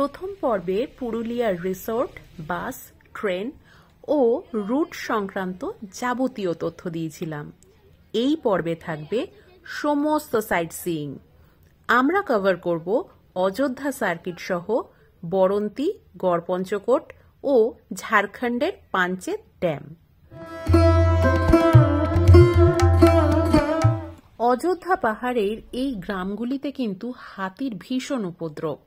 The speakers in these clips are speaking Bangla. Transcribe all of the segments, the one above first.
প্রথম পর্বে পুরুলিয়ার রিসোর্ট, বাস, ট্রেন ও রুট সংক্রান্ত যাবতীয় তথ্য দিয়েছিলাম। এই পর্বে থাকবে সমস্ত সাইট সিইং। আমরা কভার করব অযোধ্যা সার্কিট সহ বরন্তী, গড়পঞ্চকোট ও ঝাড়খণ্ডের পাঞ্চেত ড্যাম। অযোধ্যা পাহাড়ের এই গ্রামগুলিতে কিন্তু হাতির ভীষণ উপদ্রব।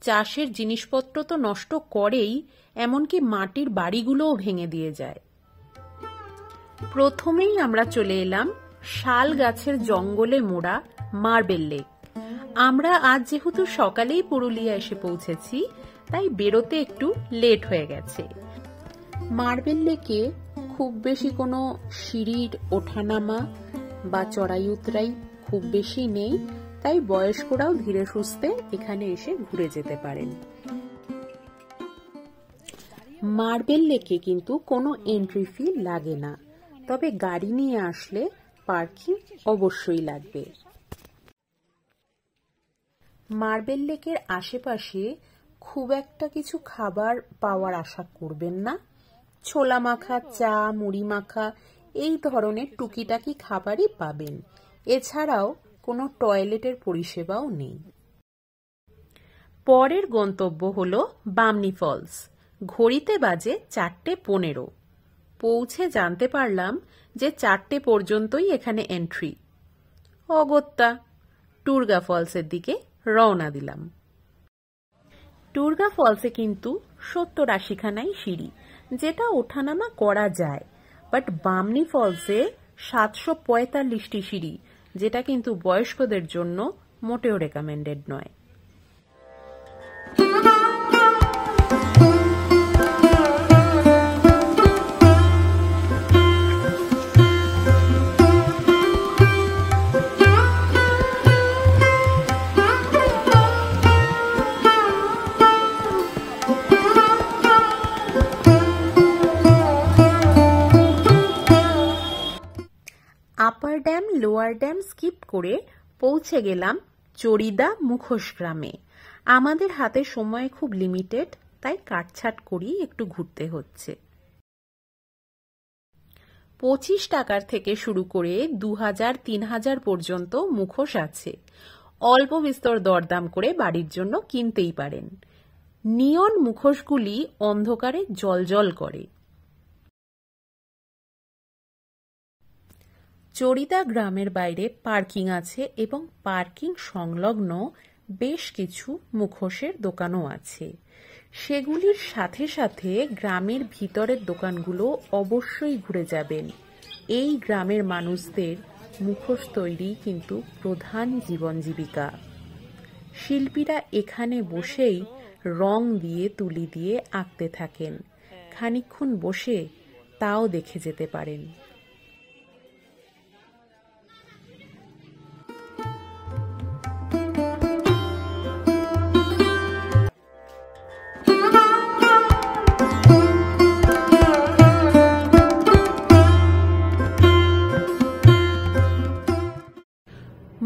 চাষের জিনিসপত্র তো নষ্ট করেই, এমনকি মাটির বাড়িগুলোও ভেঙে দিয়ে যায়। প্রথমেই আমরা চলে এলাম শাল গাছের জঙ্গলে মোড়া মার্বেল লেক। আমরা আজ যেহেতু সকালেই পুরুলিয়া এসে পৌঁছেছি, তাই বেরোতে একটু লেট হয়ে গেছে। মার্বেল লেকে খুব বেশি কোনো সিঁড়ির ওঠানামা বা চড়াই উতরাই খুব বেশি নেই, তাই বয়স্করাও ধীরে সুস্থে এখানে এসে ঘুরে যেতে পারেন। মার্বেল লেকে কিন্তু কোনো এন্ট্রি ফি লাগে না, তবে গাড়ি নিয়ে আসলে পার্কিং অবশ্যই লাগবে। মার্বেল লেকের আশেপাশে খুব একটা কিছু খাবার পাওয়ার আশা করবেন না। ছোলা মাখা, চা, মুড়ি মাখা এই ধরনের টুকিটাকি খাবারই পাবেন। এছাড়াও কোনো টয়লেটের পরিষেবাও নেই। পরের গন্তব্য হলো বামনি ফলস। ঘড়িতে বাজে 4:15। পৌঁছে জানতে পারলাম যে 4টে পর্যন্তই এখানে এন্ট্রি। অগত্যা টুরগা ফলসের দিকে রওনা দিলাম। টুরগা ফলসে কিন্তু 70-80 খানাই সিঁড়ি, যেটা ওঠানামা করা যায়। বাট বামনি ফলসে 745টি সিঁড়ি, যেটা কিন্তু বয়স্কদের জন্য মোটেও রেকমেন্ডেড নয়। Upper dam, lower dam skip করে পৌঁছে গেলাম চড়িদা মুখোশ গ্রামে। আমাদের হাতে সময় খুব লিমিটেড, তাই কাটছাট করেই একটু ঘুরতে হচ্ছে। 25 টাকার থেকে শুরু করে 2000-3000 পর্যন্ত মুখোশ আছে। অল্প বিস্তর দরদাম করে বাড়ির জন্য কিনতেই পারেন। নিয়ন মুখোশগুলি অন্ধকারে জ্বলজ্বল করে। চড়িদা গ্রামের বাইরে পার্কিং আছে এবং পার্কিং সংলগ্ন বেশ কিছু মুখোশের দোকানও আছে। সেগুলির সাথে সাথে গ্রামের ভিতরের দোকানগুলো অবশ্যই ঘুরে যাবেন। এই গ্রামের মানুষদের মুখোশ তৈরি কিন্তু প্রধান জীবন জীবিকা। শিল্পীরা এখানে বসেই রং দিয়ে, তুলি দিয়ে আঁকতে থাকেন। খানিকক্ষণ বসে তাও দেখে যেতে পারেন।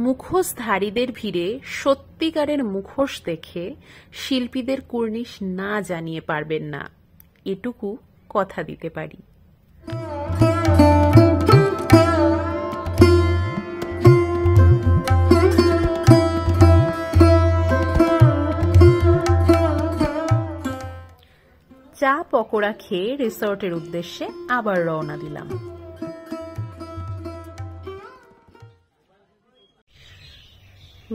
মুখোশধারীদের ভিড়ে সত্যিকারের মুখোশ দেখে শিল্পীদের কুর্নিশ না জানিয়ে পারবেন না, এটুকু কথা দিতে পারি। চা পকোড়া খেয়ে রিসোর্টের উদ্দেশ্যে আবার রওনা দিলাম।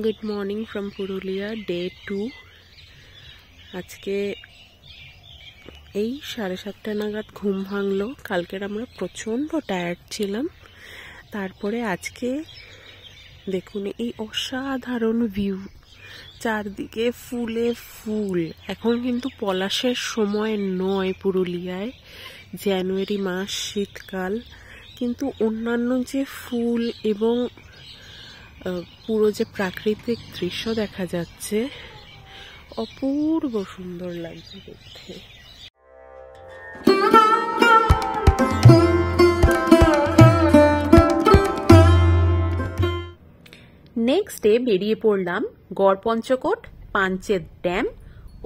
Good morning from Purulia, day 2। আজকে এই 7:30 নাগাদ ঘুম ভাঙলো। কালকের আমরা প্রচণ্ড টায়ার্ড ছিলাম। তারপরে আজকে দেখুন এই অসাধারণ ভিউ, চারদিকে ফুলে ফুল। এখন কিন্তু পলাশের সময় নয় পুরুলিয়ায়, জানুয়ারি মাস, শীতকাল, কিন্তু অন্যান্য যে ফুল এবং পুরো যে প্রাকৃতিক দৃশ্য দেখা যাচ্ছে, অপূর্ব সুন্দর লাগছে দেখতে। নেক্সট ডে বেরিয়ে পড়লাম গড়পঞ্চকোট, পাঞ্চেত ড্যাম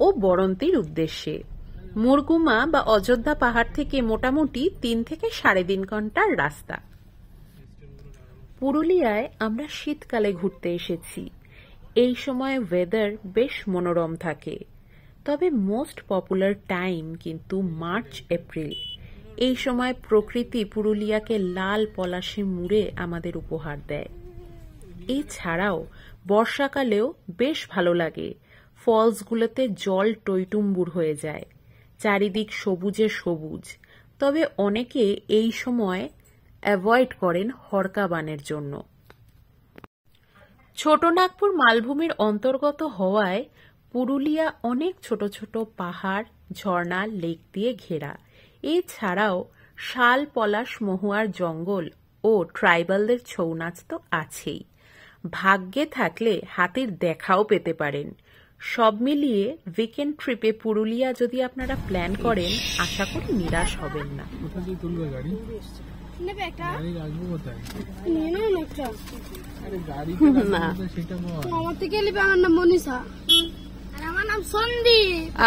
ও ও বরন্তির উদ্দেশ্যে। মুরগুমা বা অযোধ্যা পাহাড় থেকে মোটামুটি 3 থেকে 3.5 ঘন্টার রাস্তা। পুরুলিয়ায় আমরা শীতকালে ঘুরতে এসেছি। এই সময় ওয়েদার বেশ মনোরম থাকে, তবে মোস্ট পপুলার টাইম কিন্তু মার্চ এপ্রিল। এই সময় প্রকৃতি পুরুলিয়াকে লাল পলাশে মুড়ে আমাদের উপহার দেয়। এছাড়াও বর্ষাকালেও বেশ ভালো লাগে। ফলসগুলোতে জল টইটুম্বুর হয়ে যায়, চারিদিক সবুজে সবুজ। তবে অনেকে এই সময় অ্যাভয়েড করেন হরকাবানের জন্য। ছোটনাগপুর মালভূমির অন্তর্গত হওয়ায় পুরুলিয়া অনেক ছোট ছোট পাহাড়, ঝর্ণা, লেক দিয়ে ঘেরা। এছাড়াও শাল, পলাশ, মহুয়ার জঙ্গল ও ট্রাইবালদের ছৌ নাচ তো আছেই। ভাগ্যে থাকলে হাতির দেখাও পেতে পারেন। সব মিলিয়ে উইকেন্ড ট্রিপে পুরুলিয়া যদি আপনারা প্ল্যান করেন, আশা করি নিরাশ হবেন না।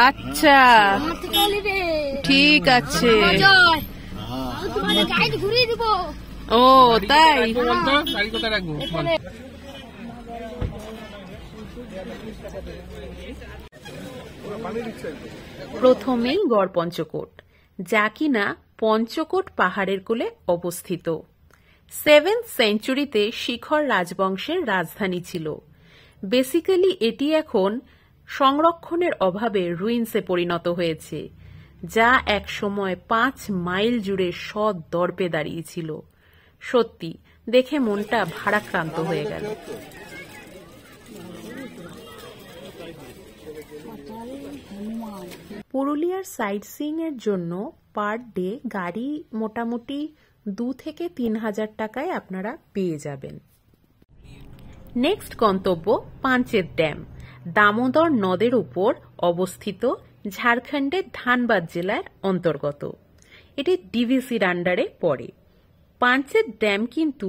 আচ্ছা, ঠিক আছে। ও তাই? প্রথমেই গড়পঞ্চকোট, যা কিনা পঞ্চকোট পাহাড়ের কোলে অবস্থিত। 7th সেঞ্চুরিতে শিখর রাজবংশের রাজধানী ছিল। বেসিক্যালি এটি এখন সংরক্ষণের অভাবে রুইন্সে পরিণত হয়েছে, যা এক সময় 5 মাইল জুড়ে সদর্পে দাঁড়িয়েছিল। সত্যি দেখে মনটা ভারাক্রান্ত হয়ে গেল। পুরুলিয়ার সাইট সিইং এর জন্য পার ডে গাড়ি মোটামুটি 2 থেকে 3 হাজার টাকায় আপনারা পেয়ে যাবেন। নেক্সট গন্তব্য পাঞ্চেত ড্যাম, দামোদর নদের উপর অবস্থিত, ঝাড়খণ্ডের ধানবাদ জেলার অন্তর্গত। এটি ডিভিসির আন্ডারে পড়ে। পাঞ্চেত ড্যাম কিন্তু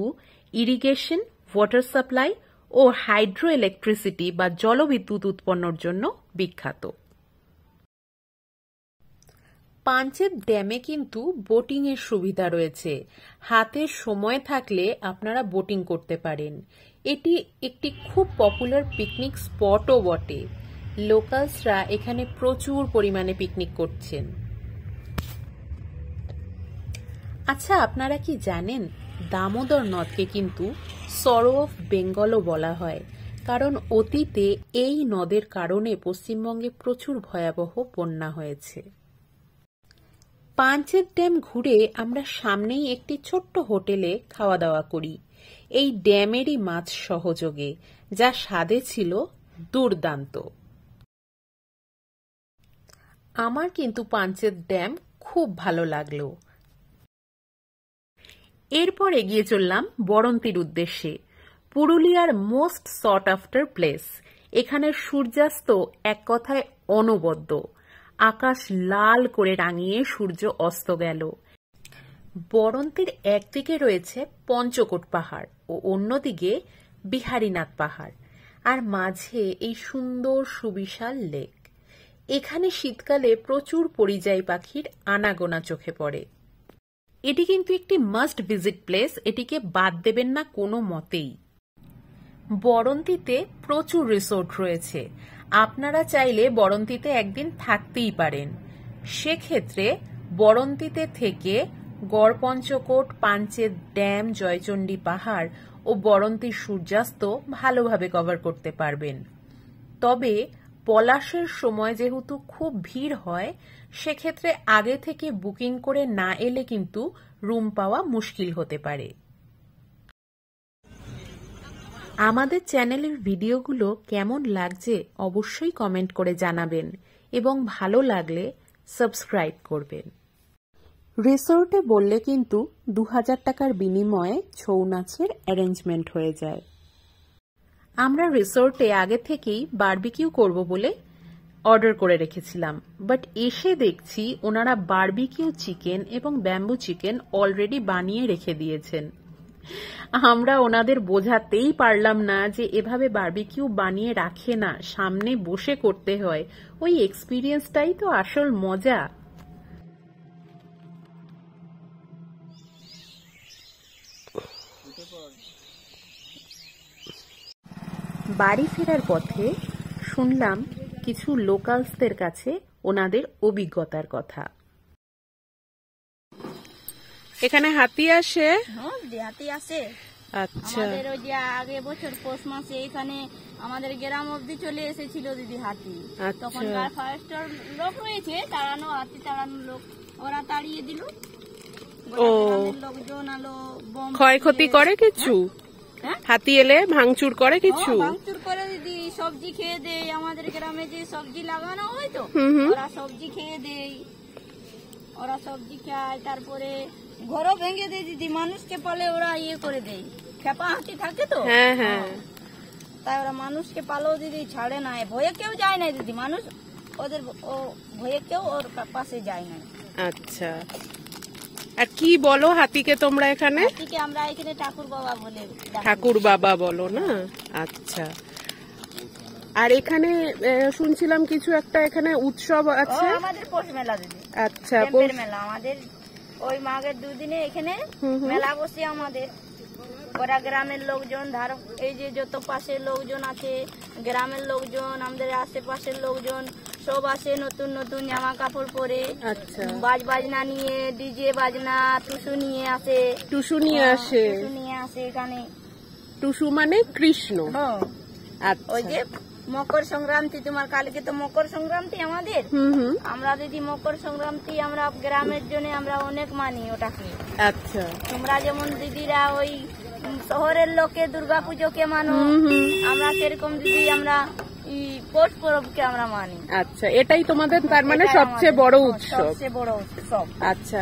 ইরিগেশন, ওয়াটার সাপ্লাই ও হাইড্রো ইলেকট্রিসিটি বা জলবিদ্যুৎ উৎপন্নের জন্য বিখ্যাত। পাঞ্চেত ড্যামে কিন্তু বোটিং এর সুবিধা রয়েছে। হাতে সময় থাকলে আপনারা বোটিং করতে পারেন। এটি একটি খুব পপুলার পিকনিক স্পটও বটে। লোকালসরা এখানে প্রচুর পরিমাণে পিকনিক করছেন। আচ্ছা, আপনারা কি জানেন দামোদর নদকে কিন্তু সরো অফ বেঙ্গলও বলা হয়, কারণ অতীতে এই নদের কারণে পশ্চিমবঙ্গে প্রচুর ভয়াবহ বন্যা হয়েছে। পাঞ্চেত ড্যাম ঘুরে আমরা সামনেই একটি ছোট্ট হোটেলে খাওয়া দাওয়া করি, এই ড্যামেরই মাছ সহযোগে, যা স্বাদে ছিল দুর্দান্ত। আমার কিন্তু পাঞ্চেত ড্যাম খুব ভালো লাগলো। এরপর এগিয়ে চললাম বরন্তির উদ্দেশ্যে, পুরুলিয়ার মোস্ট সট আফটার প্লেস। এখানে সূর্যাস্ত এক কথায় অনবদ্য। আকাশ লাল করে রাঙিয়ে সূর্য অস্ত গেল। বরন্তির একদিকে রয়েছে পঞ্চকোট পাহাড় ও অন্যদিকে বিহারীনাথ পাহাড়, আর মাঝে এই সুন্দর সুবিশাল লেক। এখানে শীতকালে প্রচুর পরিযায়ী পাখির আনাগোনা চোখে পড়ে। এটি কিন্তু একটি মাস্ট ভিজিট প্লেস, এটিকে বাদ দেবেন না কোনো মতেই। বরন্তিতে প্রচুর রিসোর্ট রয়েছে, আপনারা চাইলে বরন্তিতে একদিন থাকতেই পারেন। সেক্ষেত্রে বরন্তিতে থেকে গড়পঞ্চকোট, পাঞ্চেত ড্যাম, জয়চণ্ডী পাহাড় ও বরন্তির সূর্যাস্ত ভালোভাবে কভার করতে পারবেন। তবে পলাশের সময় যেহেতু খুব ভিড় হয়, সেক্ষেত্রে আগে থেকে বুকিং করে না এলে কিন্তু রুম পাওয়া মুশকিল হতে পারে। আমাদের চ্যানেলের ভিডিওগুলো কেমন লাগছে অবশ্যই কমেন্ট করে জানাবেন এবং ভালো লাগলে সাবস্ক্রাইব করবেন। রিসোর্টে বললে কিন্তু 2000 টাকার বিনিময়ে ছৌ নাচের অ্যারেঞ্জমেন্ট হয়ে যায়। আমরা রিসোর্টে আগে থেকেই বারবিকিউ করব বলে অর্ডার করে রেখেছিলাম, বাট এসে দেখছি ওনারা বারবিকিউ চিকেন এবং ব্যাম্বু চিকেন অলরেডি বানিয়ে রেখে দিয়েছেন। আমরা ওনাদের বোঝাতেই পারলাম না যে এভাবে বারবিকিউ বানিয়ে রাখে না, সামনে বসে করতে হয়। ওই এক্সপিরিয়েন্সটাই তো আসল মজা। বাড়ি ফেরার পথে শুনলাম কিছু লোকালসদের কাছে ওনাদের অভিজ্ঞতার কথা। এখানে হাতি আসে? হাতি আসে। আচ্ছা, আমাদের ওই যে আগে বছর পৌষ মাসে এখানে আমাদের গ্রাম অব্দি চলে এসেছিল দিদি হাতি। তখন ফরেস্টার লোক রয়েছে, তাড়ানো হাতি তাড়ানো লোক, ওরা তাড়িয়ে দিল। লোকজন আলো ক্ষয়ক্ষতি করে কিছু? হাতি এলে ভাঙচুর করে কিছু? ভাঙচুর করে দিদি, সবজি খেয়ে দেয়। আমাদের গ্রামে যে সবজি লাগানো হয় তো, ওরা সবজি খেয়ে দেয়, ওরা সবজি খায়। তারপরে ঘরও ভেঙে দেয় দিদি, মানুষকে পালে ওরা ইয়ে করে দেয়। খেপা হাতি থাকে তো, তাই ওরা মানুষকে পালেও দিদি ছাড়ে না, ভয়ে কেউ যায় না দিদি। মানুষ ওদের ভয়ে কেউ ওর পাশে যায় না। আচ্ছা, আর কি বলো হাতিকে তোমরা এখানে? হাতিকে আমরা এখানে ঠাকুর বাবা বলে। ঠাকুর বাবা বলো না? আচ্ছা। আর এখানে শুনছিলাম কিছু একটা এখানে উৎসব আছে? আমাদের পৌষ মেলা দিদি। আচ্ছা, পৌষ মেলা আমাদের ওই মাঘের দুদিনে এখানে মেলা বসে আমাদের। ওরা গ্রামের লোকজন, ধার এই যে যত পাশের লোকজন আছে, গ্রামের লোকজন, আমাদের আশেপাশের লোকজন সব আসে নতুন নতুন জামা কাপড় পরে। আচ্ছা, বাজনা নিয়ে, ডিজে বাজনা, টুসু নিয়ে আসে। টুসু নিয়ে আসে? টুসু নিয়ে আসে এখানে। টুসু মানে কৃষ্ণ? আচ্ছা। ওই যে মকর সংক্রান্তি, তোমার কালকে তো মকর সংক্রান্তি আমাদের। আমরা দিদি মকর সংক্রান্তি আমরা গ্রামের জন্য আমরা অনেক মানি ওটাকে। আচ্ছা, তোমরা যেমন দিদিরা ওই শহরের লোকে দুর্গাপুজোকে মানো, আমরা সেরকম দিদি আমরা পৌষ পরবকে আমরা মানি। আচ্ছা, এটাই তোমাদের তার মানে সবচেয়ে বড় উৎসব? সবচেয়ে বড় উৎসব। আচ্ছা,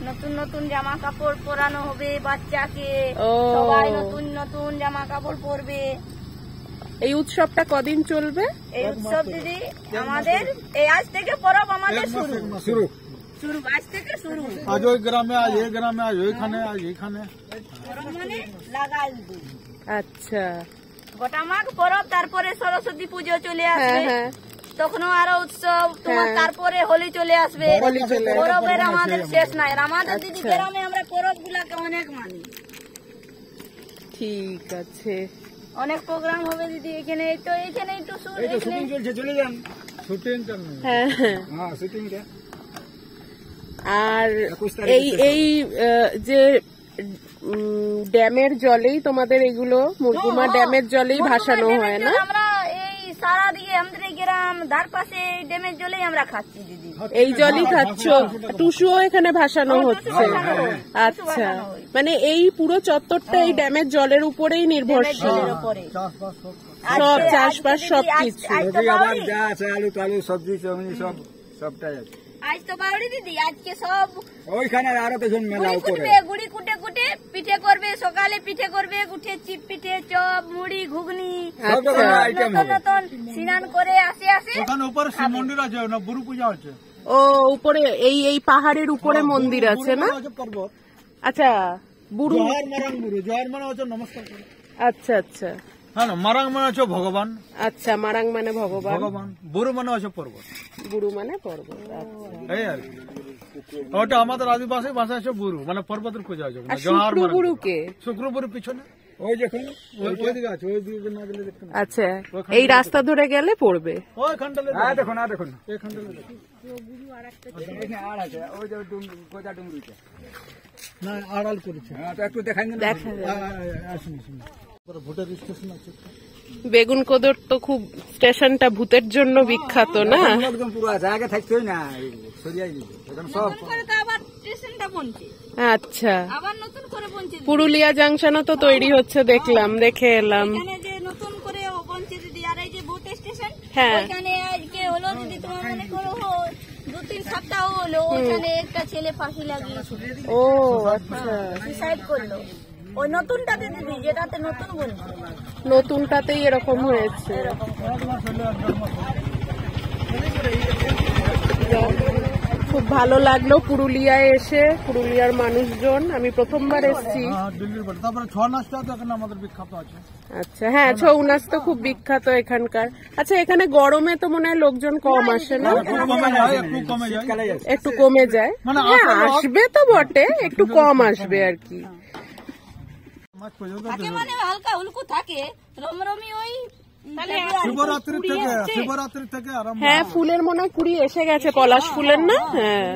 নতুন নতুন জামা কাপড় পরানো হবে বাচ্চাকে, সবাই নতুন নতুন জামা কাপড় পরবে। এই উৎসবটা কদিন চলবে? এই উৎসব দিদি আমাদের এই আজ থেকে পরব আমাদের শুরু আজ থেকে শুরু। আজ ওই গ্রামে, আজ এই গ্রামে, আজ ওইখানে, আজ এইখানে মানে লাগাই দিদি। আচ্ছা, গোটা মাঘ পরব, তারপরে সরস্বতী পুজো চলে আসবে, তখনও আরো উৎসব। তোমার তারপরে হোলি চলে আসবে। পরবের আমাদের শেষ নাই। আমাদের দিদি গ্রামে আমরা পরব গুলাকে অনেক মানি। ঠিক আছে, অনেক প্রোগ্রাম হবে দিদি এখানে। তো এখানে একটু শুটিং চলছে, চলে যান। শুটিং শুটিংটা। আর এই যে ড্যামের জলেই তোমাদের এগুলো, মুরগুমা ড্যামের জলেই ভাসানো হয় না? আমরা এই সারা দিয়ে আমাদের গ্রাম ধার পাশে ড্যামের জলেই আমরা খাচ্ছি দিদি। এই জলই খাচ্ছ? টুসুও এখানে ভাসানো হচ্ছে? আচ্ছা, মানে এই পুরো চত্বরটা এই ড্যামের জলের উপরেই নির্ভরশীল? সব চাষবাস সবকিছু? আবার যা আছে আলু টালু সবজি সবটাই আছে। আজ তো বাড়ি দিদি, আজকে সব ওইখানে আরো দেখুন মেলা করে গুড়ি কুটে কুটে পিঠে করবে। সকালে পিঠে করবে, উঠে চিপ পিঠে, চপ, মুড়ি, ঘুগনি, নতুন নতুন স্নান করে আসে। ওখানে উপরে শিব মন্দির আছে না, বুড়ু পূজা হচ্ছে। ও, উপরে এই পাহাড়ের উপরে মন্দির আছে না? পর্বত। আচ্ছা, বুড়ু মারাং বুড়ু, জোয়ার মানে হচ্ছে নমস্কার করে। আচ্ছা আচ্ছা, হ্যাঁ না, মারাং মানে হচ্ছে ভগবান। আচ্ছা, মারাং মানে ভগবান, বুড়ু মানে হচ্ছে পর্বত, বুড়ু মানে পর্বত। এই আর কি। ওটা আমাদের আদিবাসী ভাষা হচ্ছে বুড়ু মানে পর্বতের পূজা হচ্ছে। শুক্রবুড়ুকে? শুক্রবুড়ু পিছনে ওই দেখুন, ওইদিকে আছে, ওই দিকে না গেলে দেখুন। আচ্ছা, এই রাস্তা ধরে গেলে পড়বে ওইখানটা। দেখুন, দেখুন এইখানটা আর আছে, ওই যে গোজা ডুঙ্গরিতে না আড়াল করেছে। একটু দেখাই আসুন। ভোটার স্টেশন আছে। বেগুনকোদর তো খুব স্টেশনটা ভূতের জন্য বিখ্যাত না? একদম পুরো আছে, আগে থাকতোই না, সরিয়াই দিল এখন সব। আচ্ছা, পুরুলিয়া জাংশনও তো তৈরি হচ্ছে দেখলাম, দেখে এলাম। নতুন করে বলছে দিদি। আর এই যে ভূত স্টেশন, হ্যাঁ, ওইখানে আজকে হলো দিদি, তোমার মনে করো 2-3 সপ্তাহ হলো, ওইখানে একটা ছেলে ফাঁসি লাগিয়েছিল। ও আচ্ছা, সুইসাইড করলো। ওই নতুনটাতে দিদি, যেটাতে নতুন বলছে, নতুনটাতেই এরকম হয়েছে। খুব ভালো লাগলো পুরুলিয়ায় এসে, পুরুলিয়ার মানুষজন, আমি প্রথমবার এসেছি। দিল্লির বটে। তারপরে ছৌ নাচটা তো এখানে আমাদের বিখ্যাত আছে। আচ্ছা, হ্যাঁ, ছৌ নাচ তো খুব বিখ্যাত এখানকার। আচ্ছা, এখানে গরমে তো মনে হয় লোকজন কম আসে না? একটু কমে যায়, একটু কমে যায়। একটু কমে যায়, মানে হ্যাঁ, আসবে তো বটে, একটু কম আসবে আর কি। মাছ পর্যন্ত থাকে মানে হালকা উল্কু থাকে, রমরমি ওই শিবরাত্রি থেকে আরম্ভ। হ্যাঁ, ফুলের মনে হয় কুড়ি এসে গেছে, পলাশ ফুলের না? হ্যাঁ,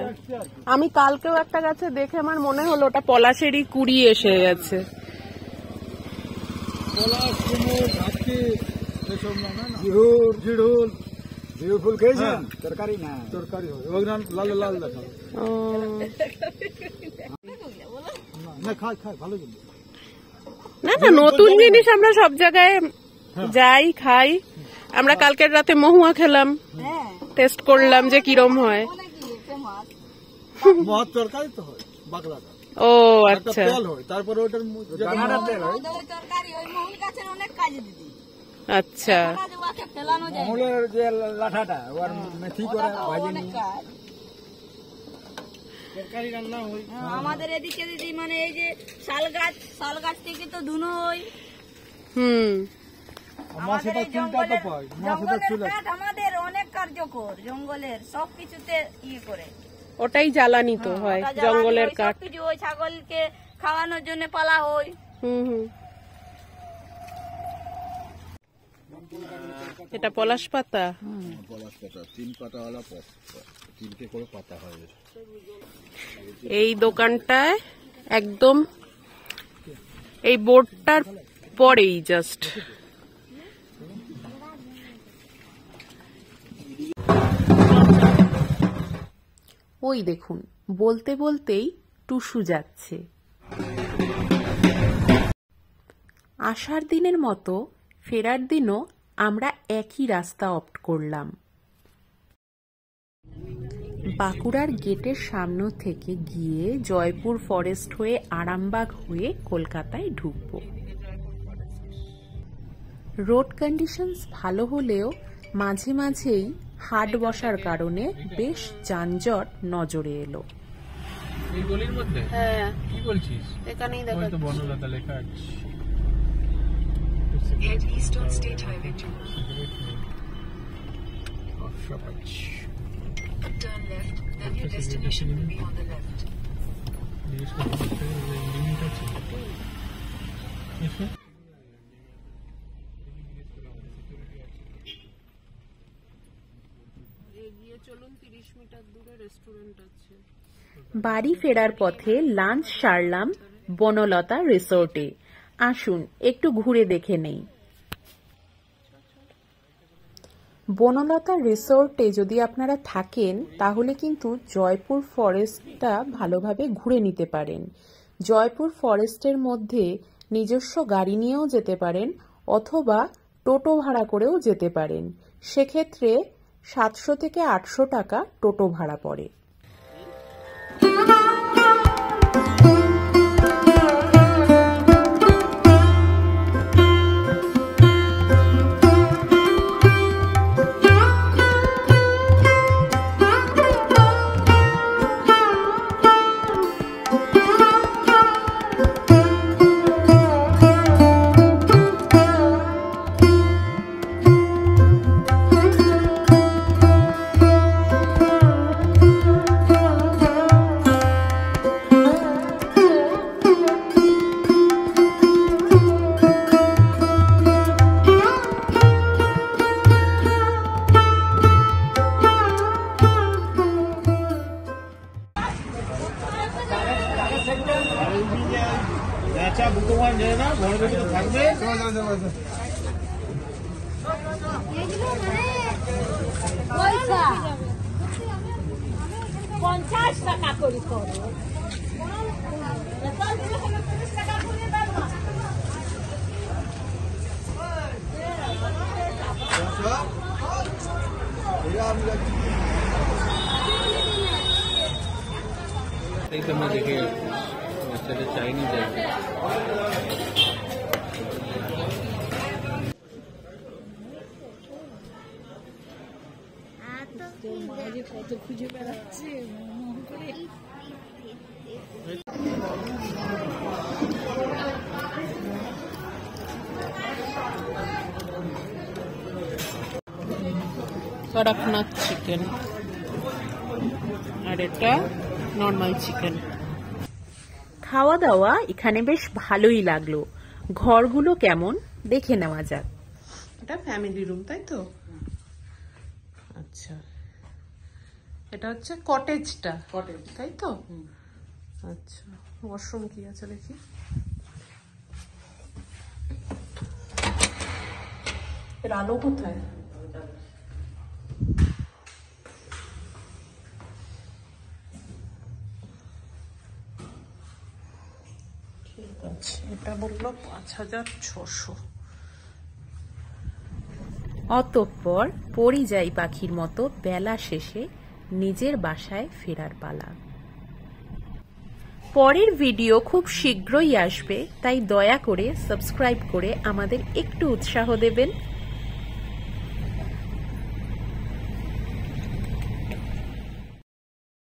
আমি কালকেও একটা গাছে দেখে আমার মনে হলো ওটা পলাশেরই কুড়ি এসে গেছে। পলাশ, কুমড়ো, ঢাকি এসব না, না ঝিড়ুল, ঝিড়ুল, ঝিড়ুল ফুল খেয়েছেন? তরকারি না, তরকারি হয় ওই লাল লাল দেখা। ও, না খাই খাই ভালো জিনিস। না না, নতুন জিনিস আমরা সব জায়গায় যাই খাই। আমরা কালকের রাতে মহুয়া খেলাম, হ্যাঁ টেস্ট করলাম যে কিরম হয়। অনেক ফেমাস। মহৎ তরকারি তো হয় বাগলাটা, ও একটা আচ্ছা তেল হয়, তারপরে ওটার তেল হয়। ওই তরকারি ওই মহুল গাছের অনেক কাজে দিদি। আচ্ছা, কাজে ওকে ফেলানো যায় না। মহুলের যে লাঠাটা ওর মেথি করে ভাজি অনেক নিয়ে কাজ। তরকারি রান্না হয়। আমাদের এদিকে দিদি মানে এই যে শাল গাছ থেকে তো ধুনো হয়। হুম, মাছের চুলটা তো পাই, মাছের চুল জঙ্গলের কাঠ আমাদের অনেক কার্যকর, জঙ্গলের সবকিছুতে ইয়ে করে। ওটাই জ্বালানি তো হয়, ওটা জ্বালানি জঙ্গলের হয়, কাঠ। সবকিছু ওই ছাগলকে খাওয়ানোর জন্য পালা হয়। হুম হুম, এটা পলাশ পাতা। পলাশ পাতা 3 পাতাওয়ালা, 3টে করে পাতা হয়। এই দোকানটায় একদম এই বোর্ডটার পরেই জাস্ট। ওই দেখুন, বলতে বলতেই টুসু যাচ্ছে। আসার দিনের মতো ফেরার দিনও আমরা একই রাস্তা অপ্ট করলাম। বাঁকুড়ার গেটের সামনে থেকে গিয়ে জয়পুর ফরেস্ট হয়ে আরামবাগ হয়ে কলকাতায় ঢুকব। রোড কন্ডিশনস ভালো হলেও মাঝে মাঝেই হাট বসার কারণে বেশ যানজট নজরে এলো। এই গলির মধ্যে? হ্যাঁ, কি বলছিস? এখানেই ওই দেখা তো বনলতা লেখা আছে। Head east on State Highway 2. Turn left, then your destination will be on the left. জিজ্ঞেস করতে লিমিট আছে। এসো। বাড়ি ফেরার পথে লাঞ্চ সারলাম বনলতা রিসোর্টে। আসুন একটু ঘুরে দেখে নেই। বনলতা রিসোর্টে যদি আপনারা থাকেন তাহলে কিন্তু জয়পুর ফরেস্টটা ভালোভাবে ঘুরে নিতে পারেন। জয়পুর ফরেস্টের মধ্যে নিজস্ব গাড়ি নিয়েও যেতে পারেন অথবা টোটো ভাড়া করেও যেতে পারেন। সেক্ষেত্রে 700 থেকে 800 টাকা টোটো ভাড়া পড়ে। আচ্ছা বুকমান যায় না, ঘরের ভিতরে থাকবে। পয়সা 50 টাকা করে করো। এই তো আমি দেখে বাচ্চাদের চাইনি জায়গা। কত খুঁজে বেড়াচ্ছে করে। কড়কনাথ চিকেন আর এটা নর্মাল চিকেন। খাওয়া দাওয়া এখানে বেশ ভালোই লাগলো। ঘরগুলো কেমন দেখে নেওয়া যাক। এটা ফ্যামিলি রুম, তাই তো? আচ্ছা, এটা হচ্ছে কটেজটা, কটেজ তাই তো? আচ্ছা, ওয়াশরুম কি আছে দেখি। এর আলো কোথায়? ঠিক আছে, এটা বললো ৫,৬০০। অতঃপর পরিযায়ী পাখির মতো বেলা শেষে নিজের বাসায় ফেরার পালা। পরের ভিডিও খুব শীঘ্রই আসবে, তাই দয়া করে সাবস্ক্রাইব করে আমাদের একটু উৎসাহ দেবেন।